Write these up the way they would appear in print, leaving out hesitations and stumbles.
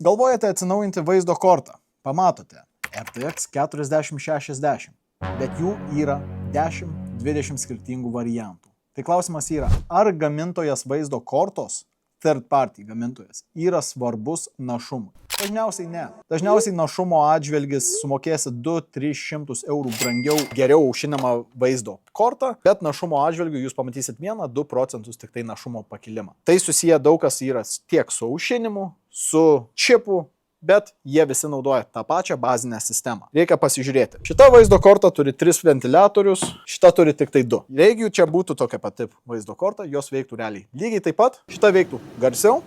Galvojate atsinaujinti vaizdo kortą. Pamatote RTX 4060, bet jų yra 10-20 skirtingų variantų. Tai klausimas yra, ar gamintojas vaizdo kortos, third party gamintojas, yra svarbus našumui? Dažniausiai ne. Dažniausiai našumo atžvelgis sumokėsi 200-300 eurų brangiau, geriau aušinamą vaizdo kortą, bet našumo atžvelgiu jūs pamatysit 1-2% tik tai našumo pakilimą. Tai susiję daug kas yra tiek su aušinimu, su čipu, bet jie visi naudoja tą pačią bazinę sistemą. Reikia pasižiūrėti. Šita vaizdo korta turi 3 ventiliatorius, šita turi tik tai 2. Jeigu čia būtų tokia pati vaizdo korta, jos veiktų realiai lygiai taip pat. Šita veiktų garsiau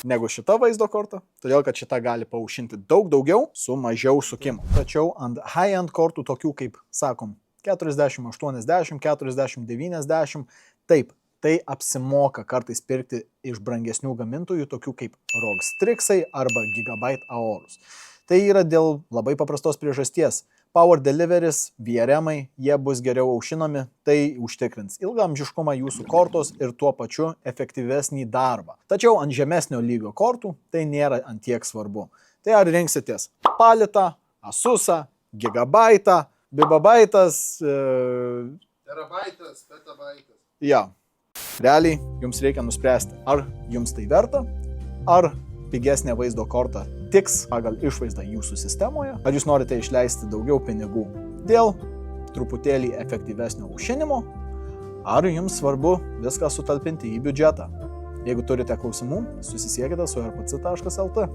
negu šita vaizdo korta, todėl kad šita gali paušinti daug daugiau su mažiau sukimo. Tačiau ant high-end kortų, tokių kaip, sakom, 4080, 4090, taip, tai apsimoka kartais pirkti iš brangesnių gamintojų, tokių kaip ROG Strixai arba Gigabyte Aorus. Tai yra dėl labai paprastos priežasties. Power deliveries, VRM-ai, jie bus geriau aušinami, tai užtikrins ilgaamžiškumą jūsų kortos ir tuo pačiu efektyvesnį darbą. Tačiau ant žemesnio lygio kortų tai nėra ant tiek svarbu. Tai ar rinksitės Palitą, Asusą, Gigabyte'ą, Bibabaitas, Terabaitas, petabaitas. Ja, realiai jums reikia nuspręsti, ar jums tai verta, ar pigesnė vaizdo korta tiks pagal išvaizdą jūsų sistemoje, ar jūs norite išleisti daugiau pinigų dėl truputėlį efektyvesnio aušinimo, ar jums svarbu viską sutalpinti į biudžetą. Jeigu turite klausimų, susisiekite su rpc.lt.